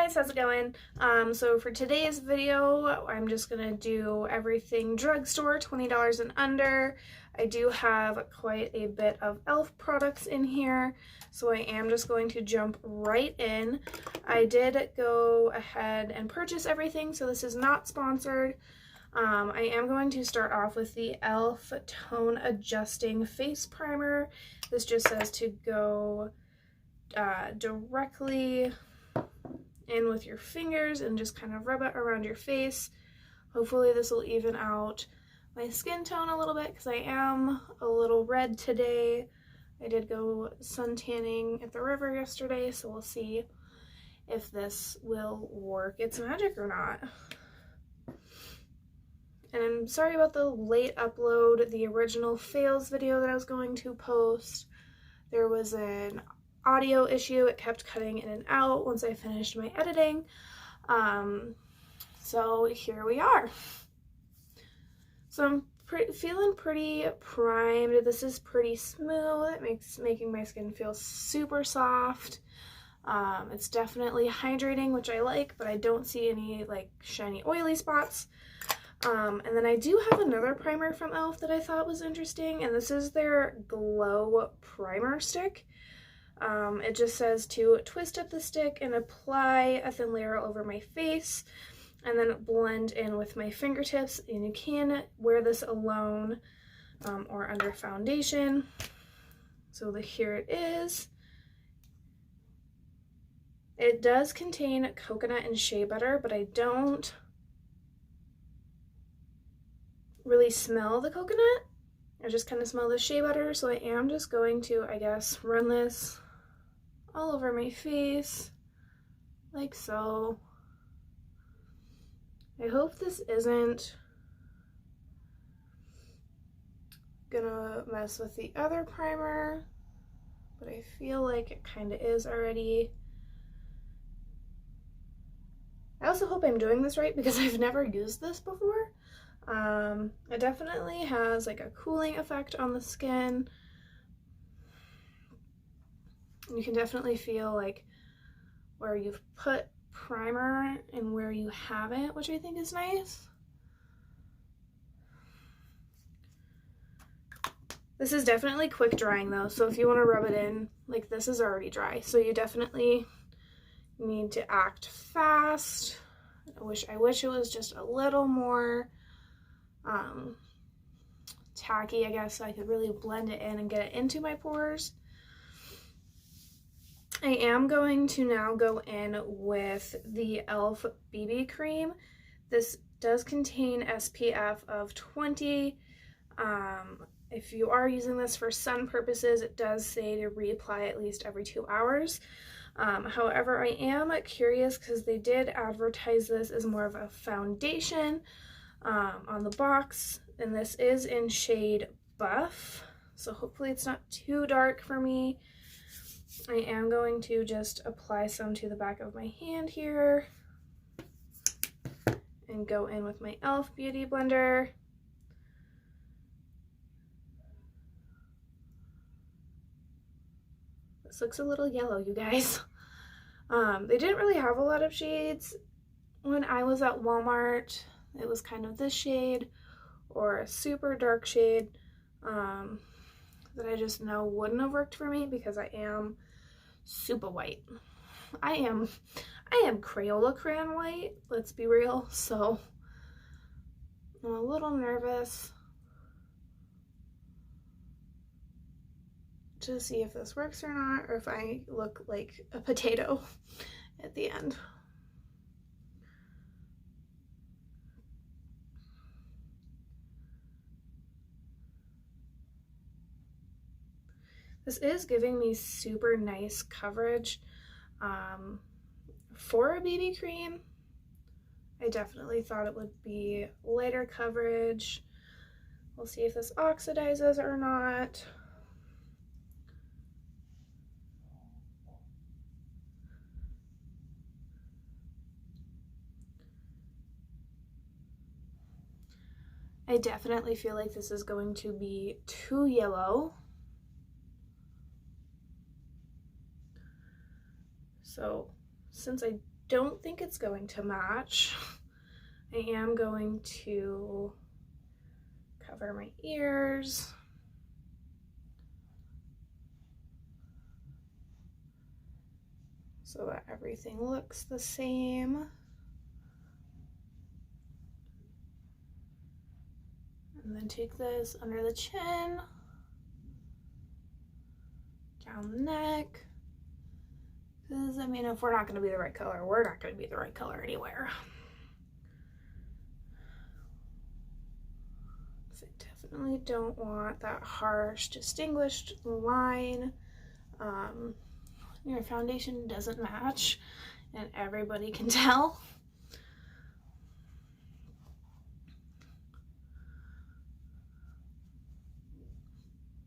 guys, how's it going? So for today's video, I'm just gonna do everything drugstore, $20 and under. I do have quite a bit of e.l.f. products in here, so I am just going to jump right in. I did go ahead and purchase everything, so this is not sponsored. I am going to start off with the e.l.f. Tone Adjusting Face Primer. This just says to go directly in with your fingers and just kind of rub it around your face. Hopefully this will even out my skin tone a little bit because I am a little red today. I did go sun tanning at the river yesterday, so we'll see if this will work its magic or not. And I'm sorry about the late upload. The original fails video that I was going to post, there was an audio issue. It kept cutting in and out once I finished my editing. So here we are. So I'm feeling pretty primed. This is pretty smooth. It making my skin feel super soft. It's definitely hydrating, which I like, but I don't see any like shiny oily spots. And then I do have another primer from e.l.f. that I thought was interesting, and this is their Glow Primer Stick. It just says to twist up the stick and apply a thin layer over my face and then blend in with my fingertips, and you can wear this alone or under foundation. So here it is. It does contain coconut and shea butter, but I don't really smell the coconut. I just kind of smell the shea butter, so I am just going to, I guess, run this all over my face, like so. I hope this isn't gonna mess with the other primer, but I feel like it kind of is already. I also hope I'm doing this right because I've never used this before. It definitely has like a cooling effect on the skin. You can definitely feel like where you've put primer and where you haven't, which I think is nice. This is definitely quick drying though, so if you want to rub it in, like this is already dry, so you definitely need to act fast. I wish it was just a little more tacky, I guess, so I could really blend it in and get it into my pores. I am going to now go in with the e.l.f. BB cream. This does contain SPF of 20. If you are using this for sun purposes, it does say to reapply at least every 2 hours. However, I am curious because they did advertise this as more of a foundation on the box, and this is in shade Buff, so hopefully it's not too dark for me. I am going to just apply some to the back of my hand here and go in with my e.l.f. Beauty Blender. This looks a little yellow, you guys. They didn't really have a lot of shades when I was at Walmart. It was kind of this shade or a super dark shade that I just know wouldn't have worked for me because I am super white. I am Crayola crayon white, let's be real, so I'm a little nervous to see if this works or not, or if I look like a potato at the end. This is giving me super nice coverage for a BB cream. I definitely thought it would be lighter coverage. We'll see if this oxidizes or not. I definitely feel like this is going to be too yellow. So since I don't think it's going to match. I am going to cover my ears. So that everything looks the same. And then take this under the chin, down the neck. Because, I mean, if we're not going to be the right color, we're not going to be the right color anywhere. So I definitely don't want that harsh, distinguished line. Your foundation doesn't match, and everybody can tell.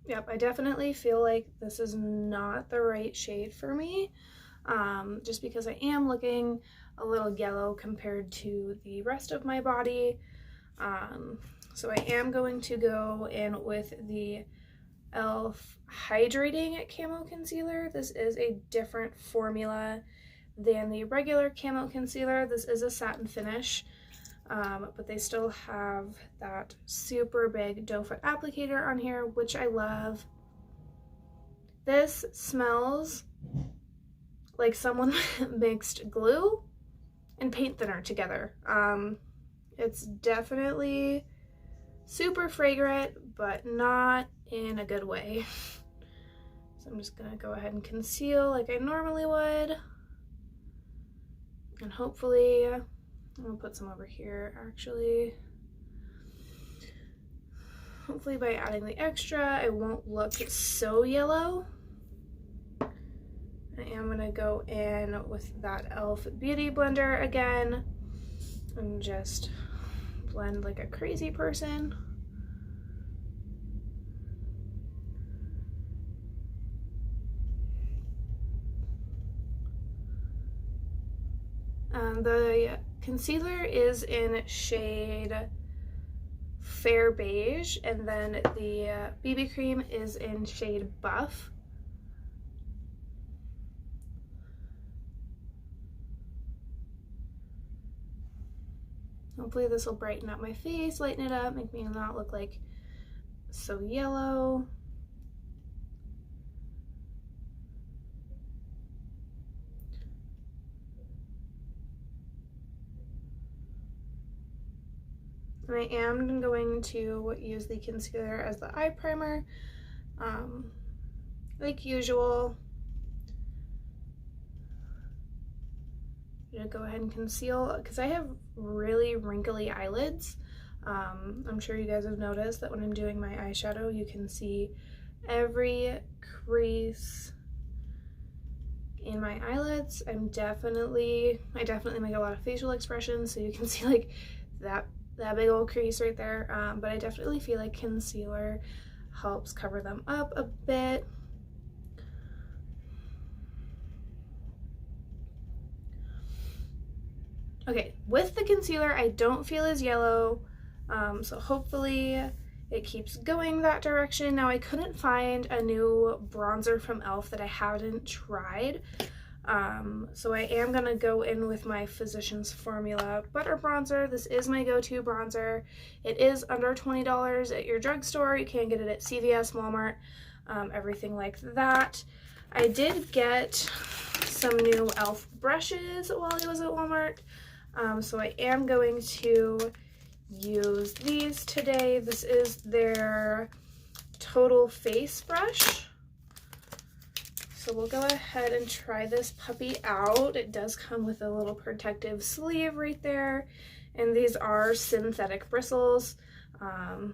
Yep, I definitely feel like this is not the right shade for me, just because I am looking a little yellow compared to the rest of my body. So I am going to go in with the e.l.f. Hydrating Camo Concealer. This is a different formula than the regular camo concealer. This is a satin finish. But they still have that super big doe foot applicator on here, which I love. This smells like someone mixed glue and paint thinner together. It's definitely super fragrant, but not in a good way. So I'm just gonna go ahead and conceal like I normally would. And hopefully, I'm gonna put some over here actually. Hopefully by adding the extra, I won't look so yellow. I am gonna go in with that e.l.f. Beauty Blender again and just blend like a crazy person. The concealer is in shade Fair Beige, and then the BB cream is in shade Buff. Hopefully this will brighten up my face, lighten it up, make me not look like so yellow. And I am going to use the concealer as the eye primer, like usual. I'm gonna go ahead and conceal, because I have really wrinkly eyelids. I'm sure you guys have noticed that when I'm doing my eyeshadow, you can see every crease in my eyelids. I definitely make a lot of facial expressions, so you can see like that big old crease right there, but I definitely feel like concealer helps cover them up a bit. Okay, with the concealer, I don't feel as yellow, so hopefully it keeps going that direction. Now, I couldn't find a new bronzer from e.l.f. that I hadn't tried. So I am gonna go in with my Physicians Formula Butter Bronzer. This is my go-to bronzer. It is under $20 at your drugstore. You can get it at CVS, Walmart, everything like that. I did get some new e.l.f. brushes while I was at Walmart, so I am going to use these today. This is their Total Face brush. So we'll go ahead and try this puppy out. It does come with a little protective sleeve right there, and these are synthetic bristles, so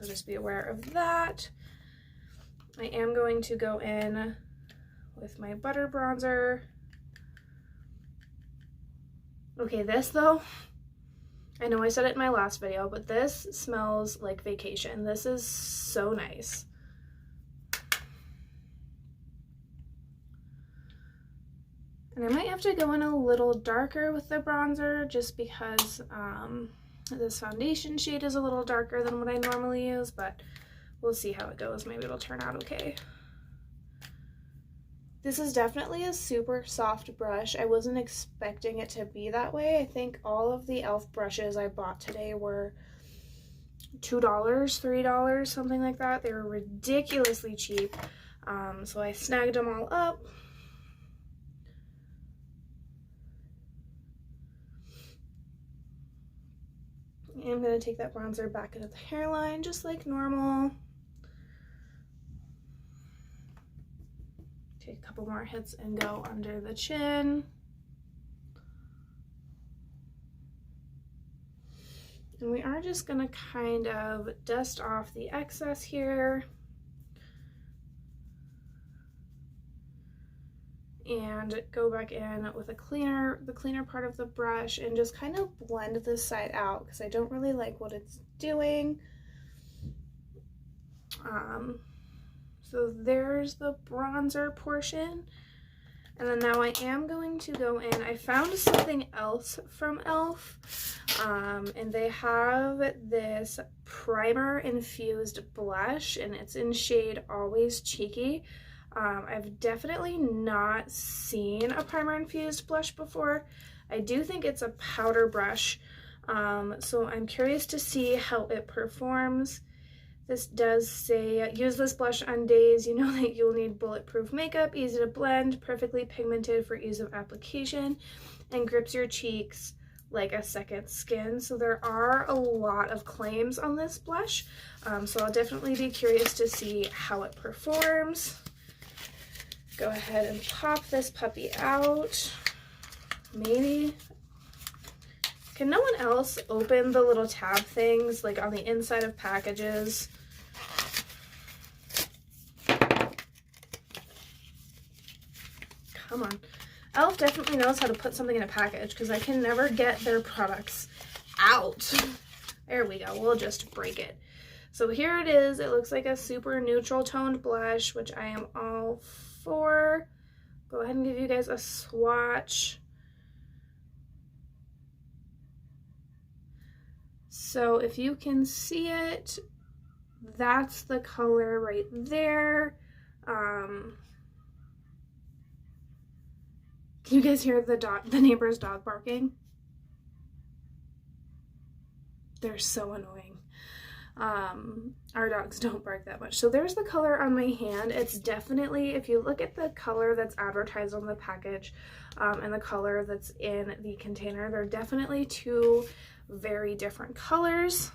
just be aware of that. I am going to go in with my butter bronzer. Okay, this though, I know I said it in my last video, but this smells like vacation. This is so nice. And I might have to go in a little darker with the bronzer just because this foundation shade is a little darker than what I normally use, but we'll see how it goes. Maybe it'll turn out okay. This is definitely a super soft brush. I wasn't expecting it to be that way. I think all of the e.l.f. brushes I bought today were $2, $3, something like that. They were ridiculously cheap. So I snagged them all up. And I'm going to take that bronzer back into the hairline just like normal. Take a couple more hits and go under the chin. And we are just going to kind of dust off the excess here. And go back in with the cleaner part of the brush and just kind of blend this side out because I don't really like what it's doing. So there's the bronzer portion. And then now I am going to go in. I found something else from e.l.f. And they have this primer infused blush and it's in shade Always Cheeky. I've definitely not seen a primer infused blush before. I do think it's a powder brush, so I'm curious to see how it performs. This does say, use this blush on days you know that you'll need bulletproof makeup, easy to blend, perfectly pigmented for ease of application, and grips your cheeks like a second skin. So there are a lot of claims on this blush, so I'll definitely be curious to see how it performs. Go ahead and pop this puppy out. Maybe. Can no one else open the little tab things like on the inside of packages? Come on. e.l.f. definitely knows how to put something in a package because I can never get their products out. There we go. We'll just break it. So here it is. It looks like a super neutral toned blush, which I am all for. Go ahead and give you guys a swatch. So if you can see it, that's the color right there. Can you guys hear the neighbor's dog barking? They're so annoying. Our dogs don't bark that much. So there's the color on my hand. It's definitely, if you look at the color that's advertised on the package and the color that's in the container, they're definitely two very different colors.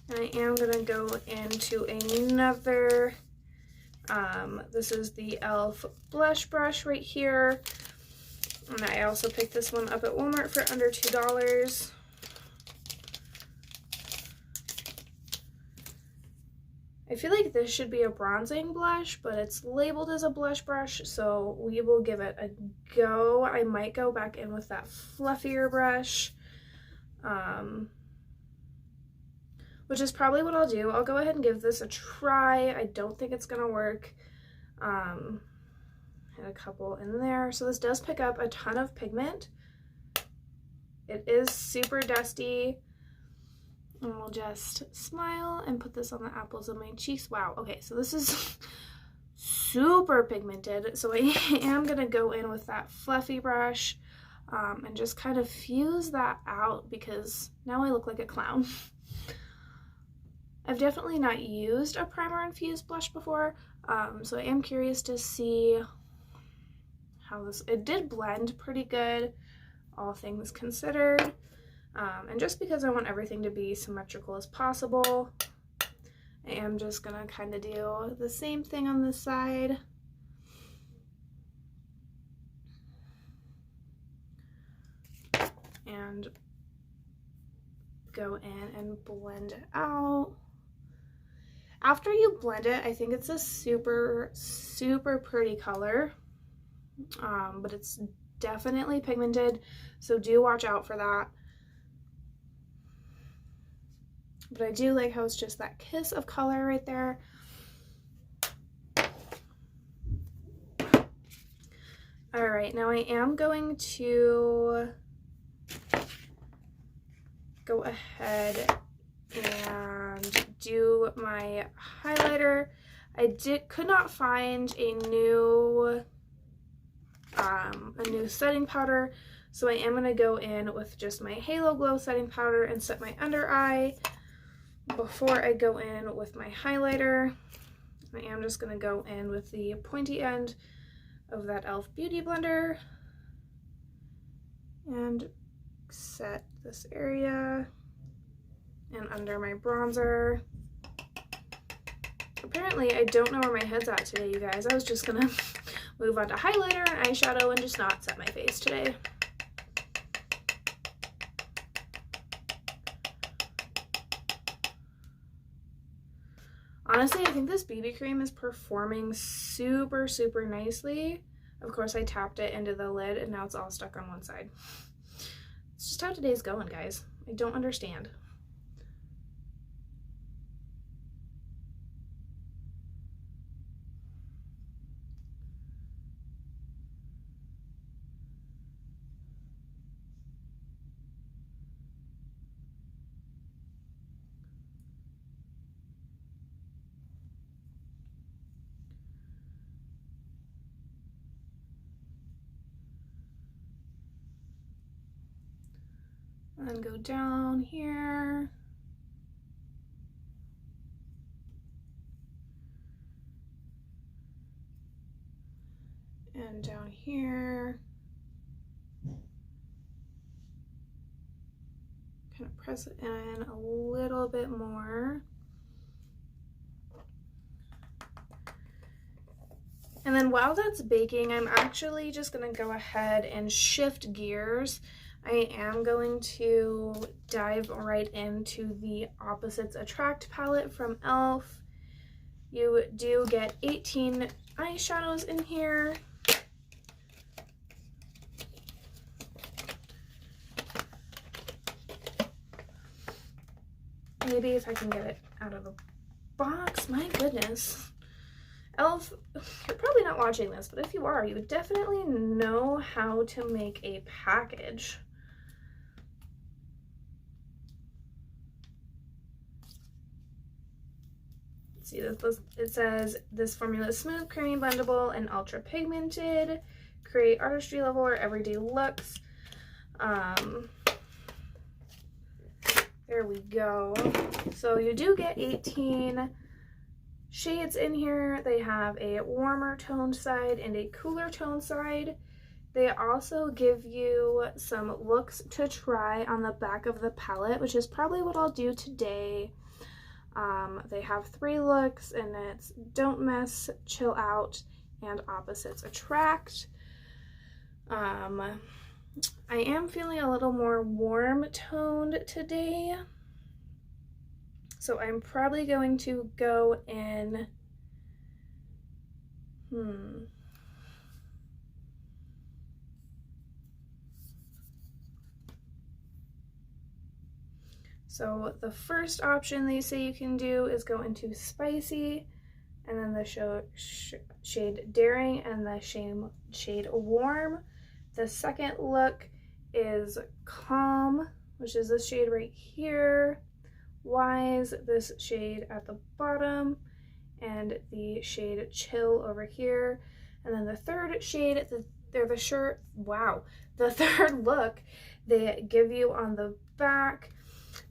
And I am going to go into another, this is the e.l.f. blush brush right here. And I also picked this one up at Walmart for under $2. I feel like this should be a bronzing blush, but it's labeled as a blush brush, so we will give it a go. I might go back in with that fluffier brush, which is probably what I'll do. I'll go ahead and give this a try. I don't think it's gonna work. And a couple in there. So this does pick up a ton of pigment. It is super dusty. And we'll just smile and put this on the apples of my cheeks. Wow, okay, so this is super pigmented. So I am gonna go in with that fluffy brush and just kind of fuse that out because now I look like a clown. I've definitely not used a primer infused blush before, so I am curious to see how this, it did blend pretty good, all things considered. And just because I want everything to be symmetrical as possible, I am just gonna kind of do the same thing on this side. And go in and blend it out. After you blend it, I think it's a super, super pretty color. But it's definitely pigmented, so do watch out for that. But I do like how it's just that kiss of color right there. All right, now I am going to go ahead and do my highlighter. I could not find a new setting powder, so I am going to go in with just my Halo Glow setting powder and set my under eye before I go in with my highlighter. I am just going to go in with the pointy end of that e.l.f. Beauty Blender and set this area and under my bronzer. Apparently I don't know where my head's at today, you guys. I was just gonna move on to highlighter and eyeshadow and just not set my face today. Honestly, I think this BB cream is performing super, super nicely. Of course, I tapped it into the lid and now it's all stuck on one side. It's just how today's going, guys. I don't understand. And then go down here. And down here. Kind of press it in a little bit more. And then while that's baking, I'm actually just gonna go ahead and shift gears. I am going to dive right into the Opposites Attract palette from e.l.f. You do get 18 eyeshadows in here. Maybe if I can get it out of the box, my goodness. e.l.f., you're probably not watching this, but if you are, you would definitely know how to make a package. See, it says this formula is smooth, creamy, blendable, and ultra pigmented. Create artistry level or everyday looks. There we go. So you do get 18 shades in here. They have a warmer toned side and a cooler toned side. They also give you some looks to try on the back of the palette, which is probably what I'll do today. They have 3 looks, and it's Don't Mess, Chill Out, and Opposites Attract. I am feeling a little more warm toned today, so I'm probably going to go in, So the first option they say you can do is go into Spicy, and then the shade Daring, and the shade Warm. The second look is Calm, which is this shade right here, Wise, this shade at the bottom, and the shade Chill over here. And then the third shade, the third look they give you on the back,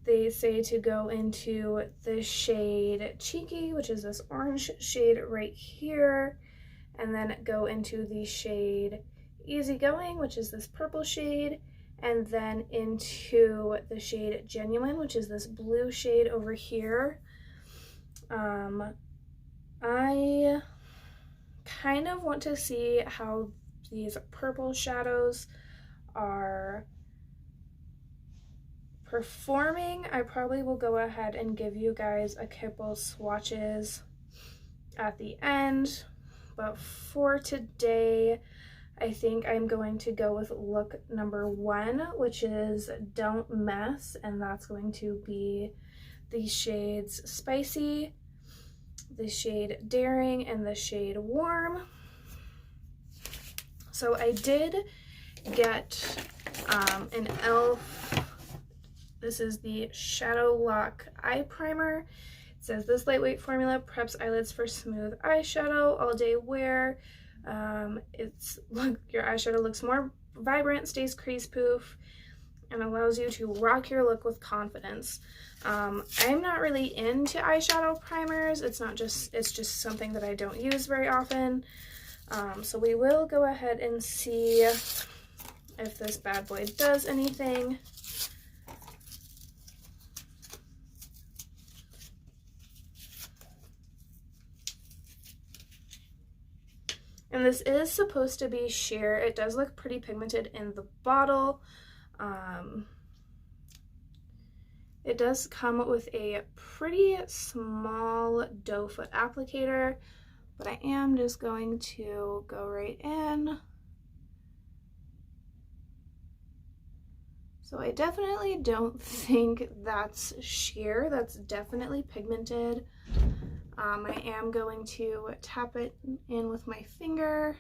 they say to go into the shade Cheeky, which is this orange shade right here, and then go into the shade Easygoing, which is this purple shade, and then into the shade Genuine, which is this blue shade over here. I kind of want to see how these purple shadows are performing. I probably will go ahead and give you guys a couple swatches at the end, but for today I think I'm going to go with look number 1, which is Don't Mess, and that's going to be the shades Spicy, the shade Daring, and the shade Warm. So I did get an e.l.f. This is the Shadow Lock Eye Primer. It says this lightweight formula preps eyelids for smooth eyeshadow, all day wear. Your eyeshadow looks more vibrant, stays crease proof, and allows you to rock your look with confidence. I'm not really into eyeshadow primers. It's just something that I don't use very often. So we will go ahead and see if this bad boy does anything. And this is supposed to be sheer. It does look pretty pigmented in the bottle. It does come with a pretty small doe foot applicator, but I am just going to go right in. So I definitely don't think that's sheer. That's definitely pigmented. I am going to tap it in with my finger.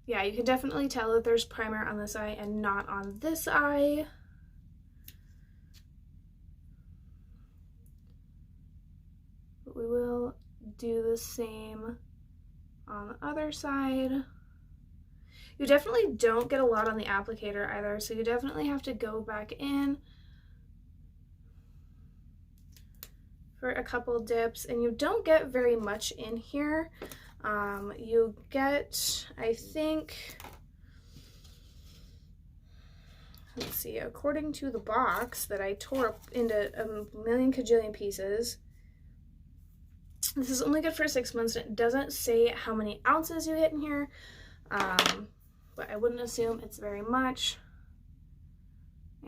Yeah, you can definitely tell that there's primer on this eye and not on this eye. But we will do the same on the other side. You definitely don't get a lot on the applicator either, so you definitely have to go back in for a couple dips, and you don't get very much in here. You get, I think, let's see, according to the box that I tore up into a million kajillion pieces, this is only good for 6 months, and it doesn't say how many ounces you get in here, but I wouldn't assume it's very much.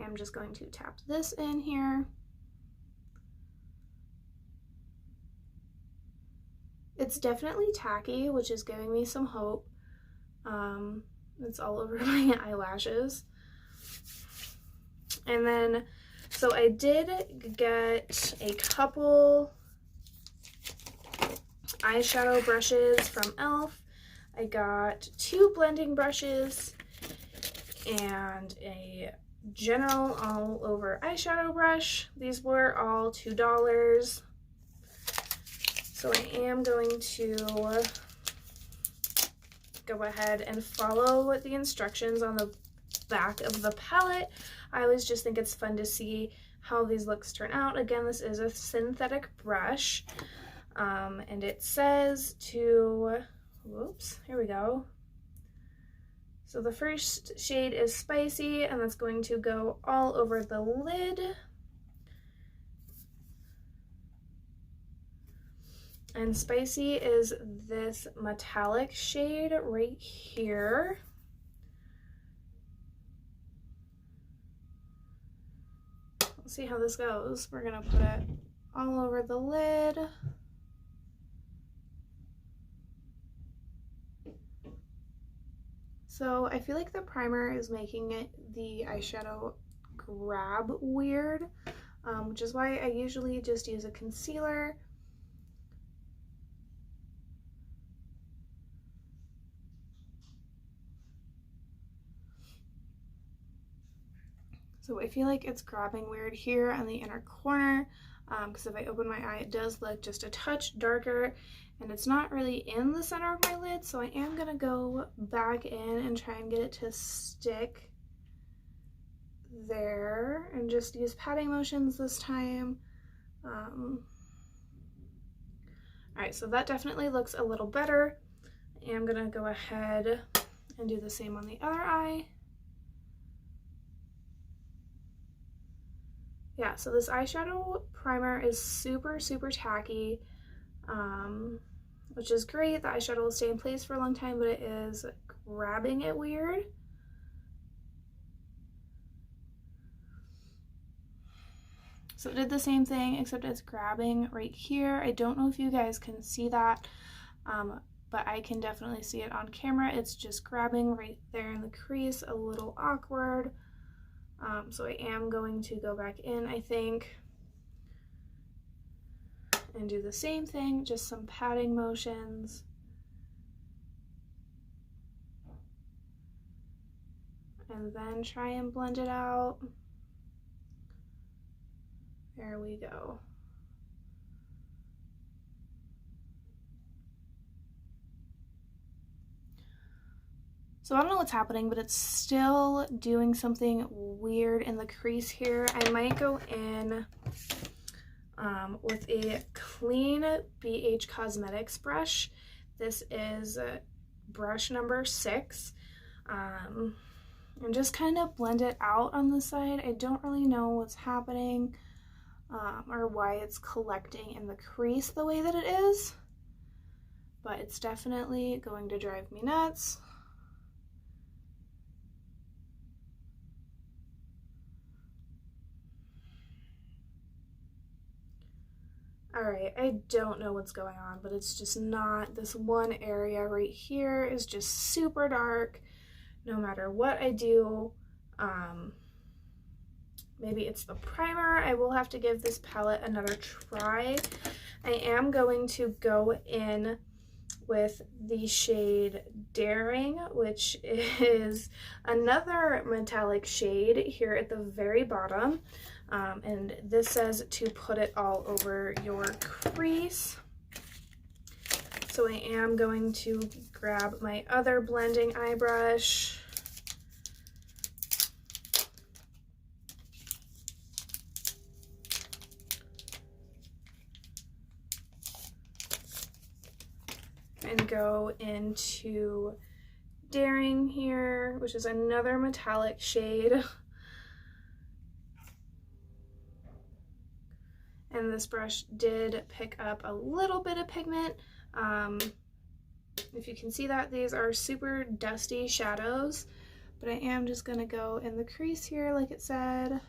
I'm just going to tap this in here. It's definitely tacky, which is giving me some hope. It's all over my eyelashes. And then, so I did get a couple eyeshadow brushes from e.l.f. I got 2 blending brushes and a general all over eyeshadow brush. These were all $2. So I am going to go ahead and follow the instructions on the back of the palette. I always just think it's fun to see how these looks turn out. Again, this is a synthetic brush, and it says to, whoops, here we go. So the first shade is Spicy, and that's going to go all over the lid. And Spicy is this metallic shade right here. Let's see how this goes. We're gonna put it all over the lid. So I feel like the primer is making the eyeshadow grab weird, which is why I usually just use a concealer. So I feel like it's grabbing weird here on the inner corner, because if I open my eye, it does look just a touch darker, and it's not really in the center of my lid, so I am gonna go back in and try and get it to stick there, and just use patting motions this time. Alright, so that definitely looks a little better. I'm gonna go ahead and do the same on the other eye. Yeah, so this eyeshadow primer is super, super tacky, which is great. The eyeshadow will stay in place for a long time, but it is grabbing it weird. So it did the same thing, except it's grabbing right here. I don't know if you guys can see that, but I can definitely see it on camera. It's just grabbing right there in the crease, a little awkward. So I am going to go back in, I think, and do the same thing, just some patting motions. and then try and blend it out. There we go. So I don't know what's happening, but it's still doing something weird in the crease here. I might go in with a clean BH Cosmetics brush. This is brush number 6. And just kind of blend it out on the side. I don't really know what's happening or why it's collecting in the crease the way that it is, but it's definitely going to drive me nuts. Alright, I don't know what's going on, but it's just not, this one area right here is just super dark no matter what I do. Maybe it's the primer. I will have to give this palette another try. I am going to go in with the shade Daring, which is another metallic shade here at the very bottom. And this says to put it all over your crease. So I am going to grab my other blending eye brush. And go into Daring here, which is another metallic shade. And this brush did pick up a little bit of pigment. If you can see that, these are super dusty shadows, but I am just gonna go in the crease here like it said.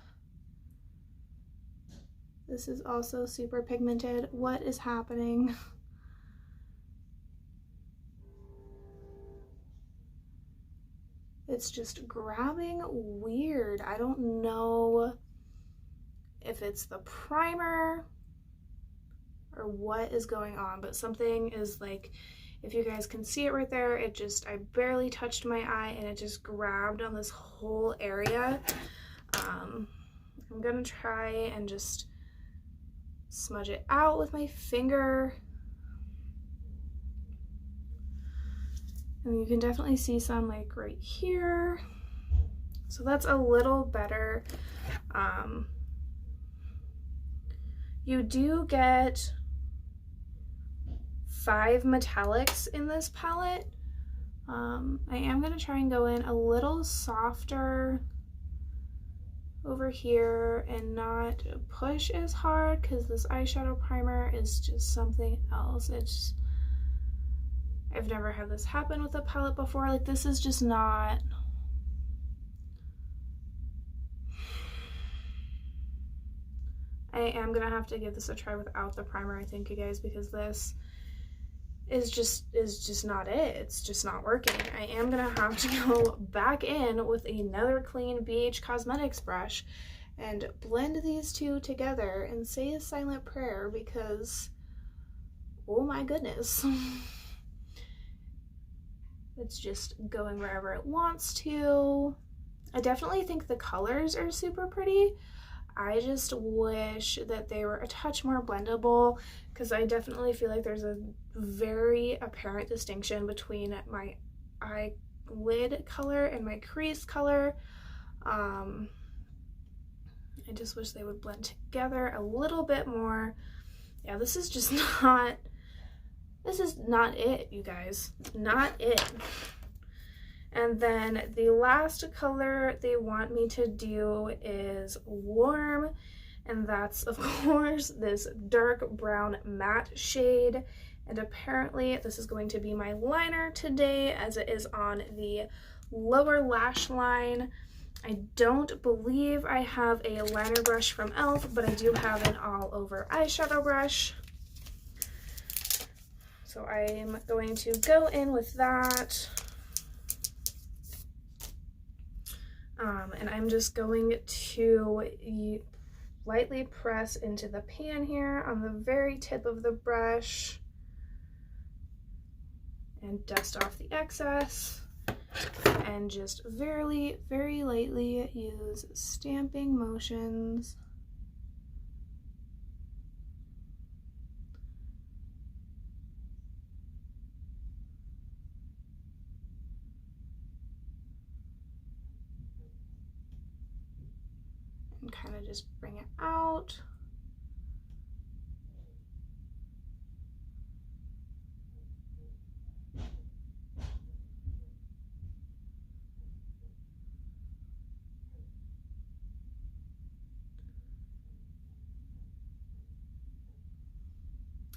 This is also super pigmented. What is happening? It's just grabbing weird. I don't know if it's the primer or what is going on, but something is like, if you guys can see it right there, it just, I barely touched my eye and it just grabbed on this whole area. I'm gonna try and just smudge it out with my finger. And you can definitely see some like right here. So that's a little better. You do get 5 metallics in this palette. I am going to try and go in a little softer over here and not push as hard, because this eyeshadow primer is just something else. It's, I've never had this happen with a palette before. Like, this is just not... I am gonna have to give this a try without the primer, I think, you guys, because this is just not it. It's just not working. I am gonna have to go back in with another clean BH Cosmetics brush and blend these two together and say a silent prayer, because oh my goodness. It's just going wherever it wants to. I definitely think the colors are super pretty. I just wish that they were a touch more blendable, because I definitely feel like there's a very apparent distinction between my eyelid color and my crease color. I just wish they would blend together a little bit more. Yeah, this is just not, this is not it, you guys. Not it. And then the last color they want me to do is Warm, and that's of course this dark brown matte shade. And apparently this is going to be my liner today, as it is on the lower lash line. I don't believe I have a liner brush from e.l.f., but I do have an all over eyeshadow brush. So I'm going to go in with that. And I'm just going to lightly press into the pan here on the very tip of the brush and dust off the excess. and just very, very lightly use stamping motions and kind of just bring it out.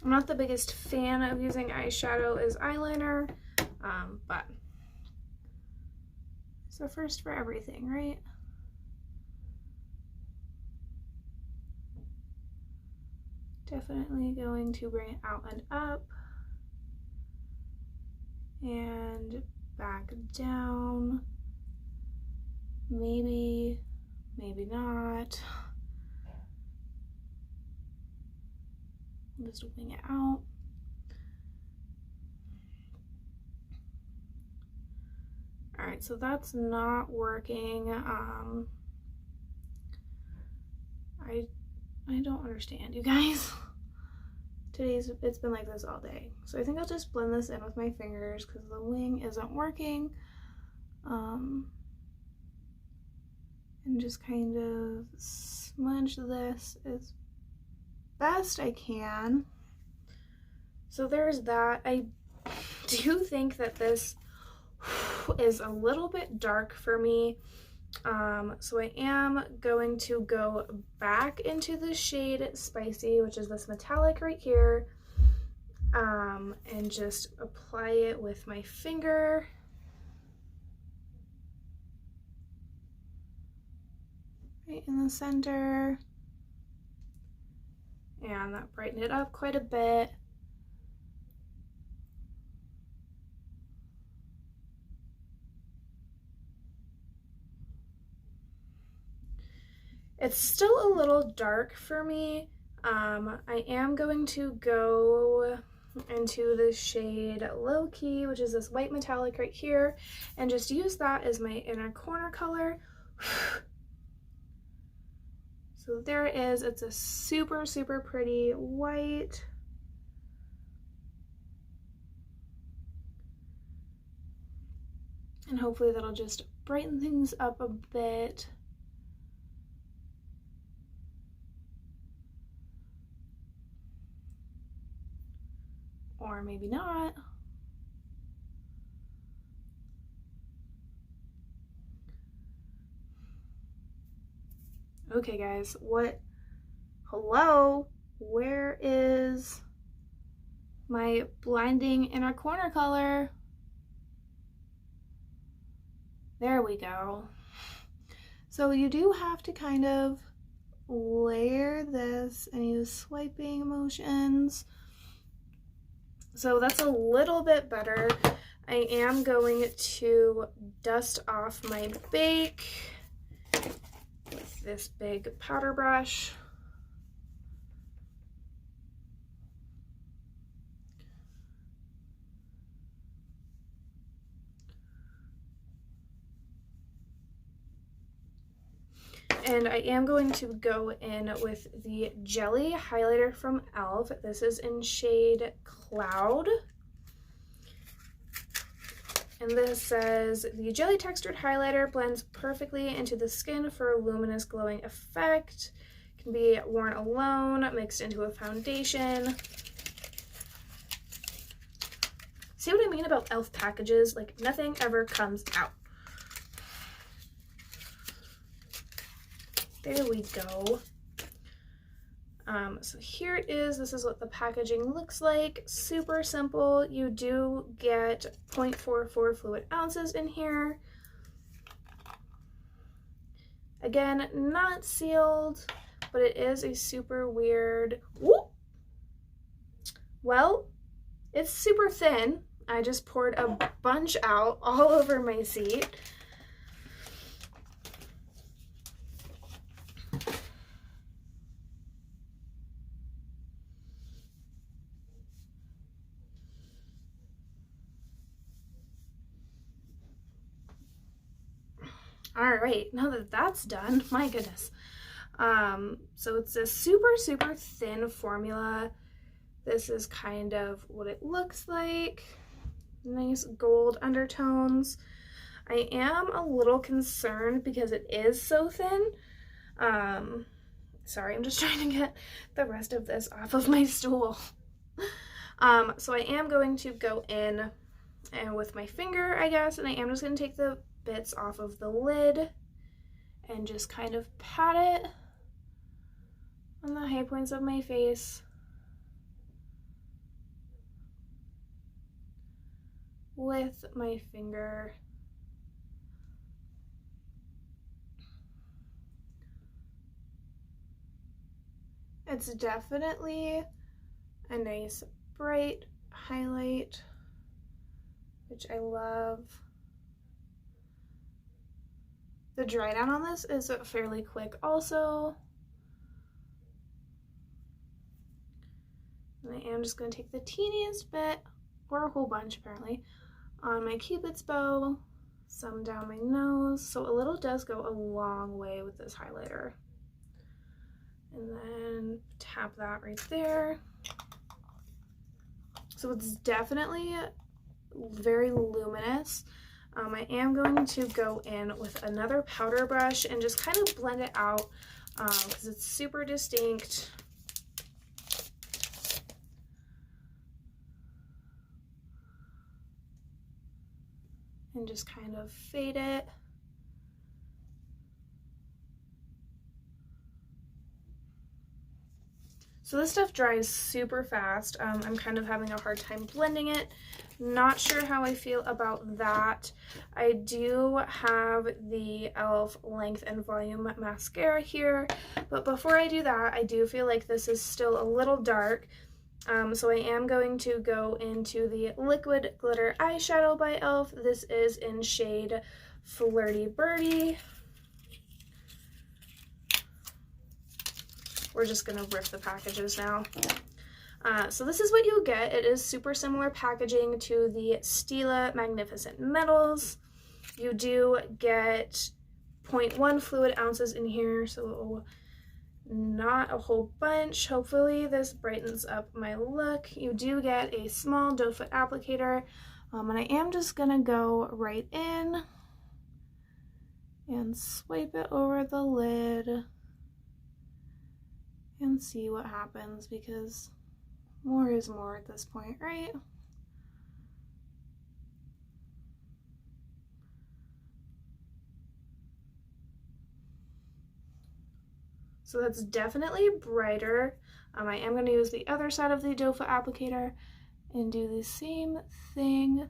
I'm not the biggest fan of using eyeshadow as eyeliner, but it's a first for everything, right? Definitely going to bring it out and up and back down. Maybe, maybe not. Just wing it out. All right, so that's not working. I don't understand, you guys. It's been like this all day. So I think I'll just blend this in with my fingers because the wing isn't working. And just kind of smudge this as best I can. So there's that. I do think that this is a little bit dark for me. So I am going to go back into the shade Spicy, which is this metallic right here, and just apply it with my finger. Right in the center. And that brightened it up quite a bit. It's still a little dark for me. I am going to go into the shade Low Key, which is this white metallic right here, and just use that as my inner corner color. So there it is. It's a super, super pretty white. And hopefully that'll just brighten things up a bit. Or maybe not. Okay guys, hello? Where is my blinding inner corner color? There we go. So you do have to kind of layer this and use swiping motions. So that's a little bit better. I am going to dust off my bake with this big powder brush. And I am going to go in with the Jelly highlighter from e.l.f. This is in shade Cloud. And this says, the jelly textured highlighter blends perfectly into the skin for a luminous glowing effect. Can be worn alone, mixed into a foundation. See what I mean about e.l.f. packages? Like, nothing ever comes out. There we go. So here it is. This is what the packaging looks like. Super simple. You do get 0.44 fluid ounces in here. Again, not sealed, but it is a super weird, whoop. Well, it's super thin. I just poured a bunch out all over my seat. All right, now that that's done, my goodness. So it's a super, super thin formula. This is kind of what it looks like. Nice gold undertones. I am a little concerned because it is so thin. Sorry, I'm just trying to get the rest of this off of my stool. So I am going to go in and with my finger, I guess, and I am just going to take the bits off of the lid and just kind of pat it on the high points of my face with my finger. It's definitely a nice bright highlight, which I love. The dry down on this is fairly quick also. And I am just going to take the teeniest bit, or a whole bunch apparently, on my Cupid's bow, some down my nose. So a little does go a long way with this highlighter. And then tap that right there. So it's definitely very luminous. I am going to go in with another powder brush and just kind of blend it out because it's super distinct. And just kind of fade it. So this stuff dries super fast. I'm kind of having a hard time blending it. Not sure how I feel about that. I do have the e.l.f. Length and Volume Mascara here, but before I do that, I do feel like this is still a little dark. So I am going to go into the Liquid Glitter Eyeshadow by e.l.f. This is in shade Flirty Birdie. We're just gonna rip the packages now. So this is what you get. It is super similar packaging to the Stila Magnificent Metals. You do get 0.1 fluid ounces in here, so not a whole bunch. Hopefully this brightens up my look. You do get a small doe foot applicator, and I am just gonna go right in and swipe it over the lid and see what happens, because more is more at this point, right? So that's definitely brighter. I am going to use the other side of the doe foot applicator and do the same thing.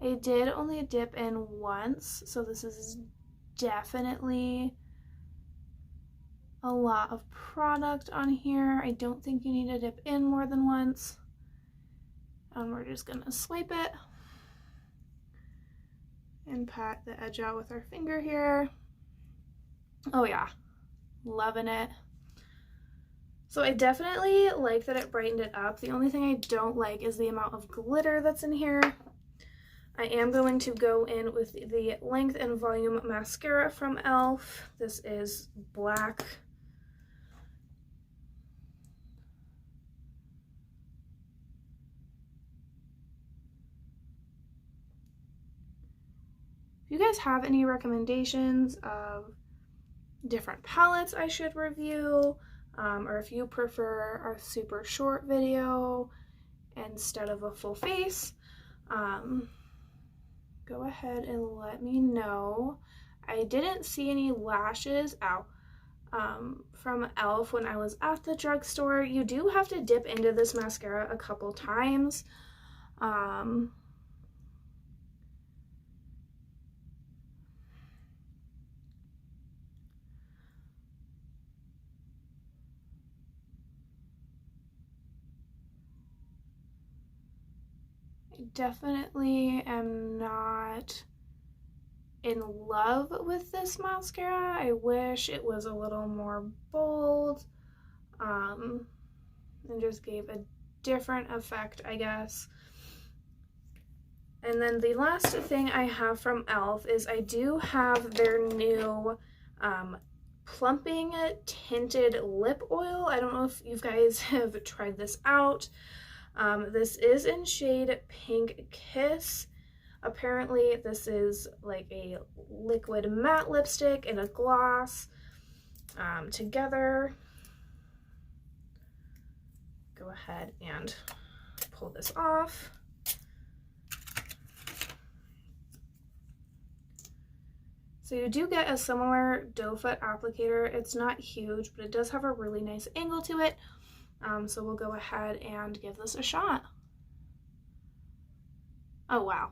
I did only dip in once, so this is definitely a lot of product on here. I don't think you need to dip in more than once. And we're just gonna swipe it and pat the edge out with our finger here. Oh yeah, loving it. So I definitely like that it brightened it up. The only thing I don't like is the amount of glitter that's in here. I am going to go in with the Length and Volume Mascara from e.l.f. This is black. If you guys have any recommendations of different palettes I should review, or if you prefer a super short video instead of a full face, go ahead and let me know. I didn't see any lashes out from e.l.f. when I was at the drugstore. You do have to dip into this mascara a couple times. Definitely am not in love with this mascara. I wish it was a little more bold, and just gave a different effect, I guess. And then the last thing I have from e.l.f. is I do have their new plumping tinted lip oil. I don't know if you guys have tried this out. This is in shade Pink Kiss. Apparently this is like a liquid matte lipstick and a gloss together. Go ahead and pull this off. So you do get a similar doe foot applicator. It's not huge, but it does have a really nice angle to it. So we'll go ahead and give this a shot. Oh, wow.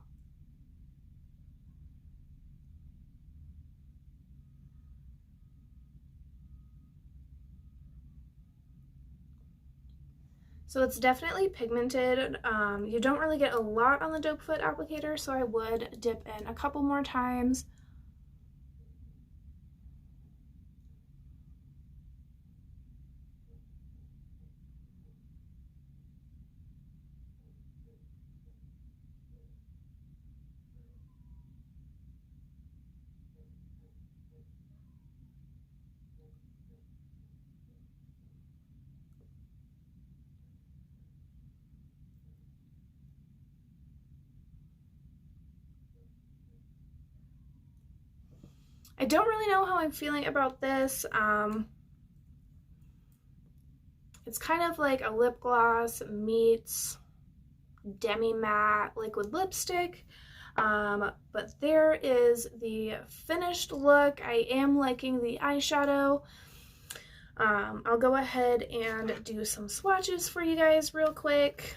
So it's definitely pigmented. You don't really get a lot on the doe foot applicator, so I would dip in a couple more times. I don't really know how I'm feeling about this. It's kind of like a lip gloss meets demi-matte liquid lipstick. But there is the finished look. I am liking the eyeshadow. I'll go ahead and do some swatches for you guys real quick.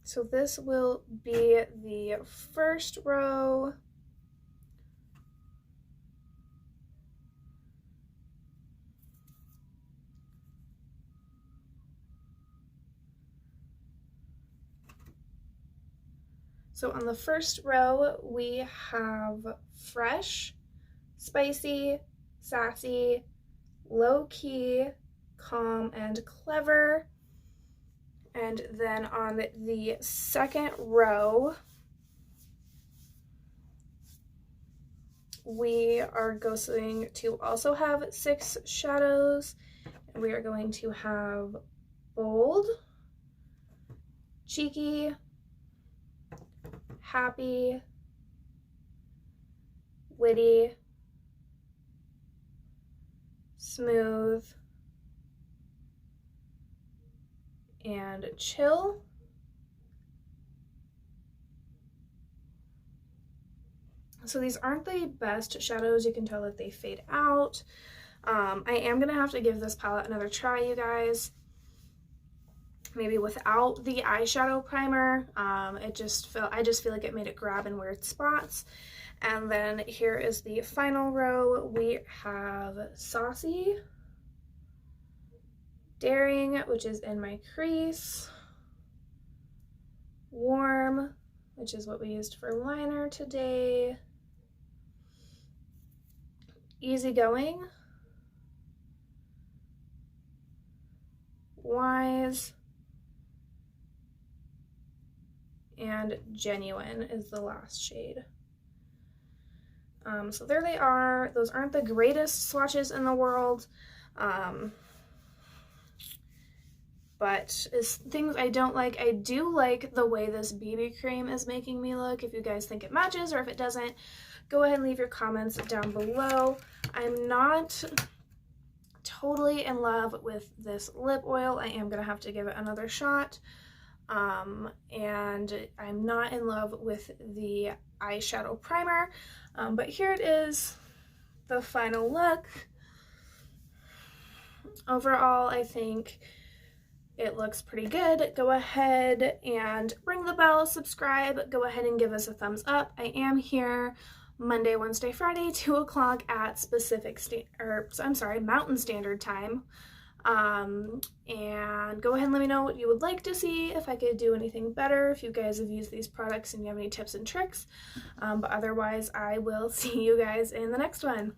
So this will be the first row. So on the first row, we have fresh, spicy, sassy, low-key, calm, and clever. And then on the second row, we are going to also have 6 shadows. And we are going to have bold, cheeky, happy, witty, smooth, and chill. So these aren't the best shadows. You can tell that they fade out. I am gonna have to give this palette another try, you guys. Maybe without the eyeshadow primer. I just feel like it made it grab in weird spots. And then here is the final row. We have saucy, daring, which is in my crease, warm, which is what we used for liner today, easygoing, wise, and genuine is the last shade. So there they are. Those aren't the greatest swatches in the world. But as things I don't like, I do like the way this BB cream is making me look. If you guys think it matches or if it doesn't, go ahead and leave your comments down below. I'm not totally in love with this lip oil. I am gonna have to give it another shot. And I'm not in love with the eyeshadow primer. But here it is, the final look. Overall, I think it looks pretty good. Go ahead and ring the bell, subscribe, go ahead and give us a thumbs up. I am here Monday, Wednesday, Friday, 2 o'clock at Mountain Standard Time. And go ahead and let me know what you would like to see, if I could do anything better, if you guys have used these products and you have any tips and tricks. But otherwise, I will see you guys in the next one.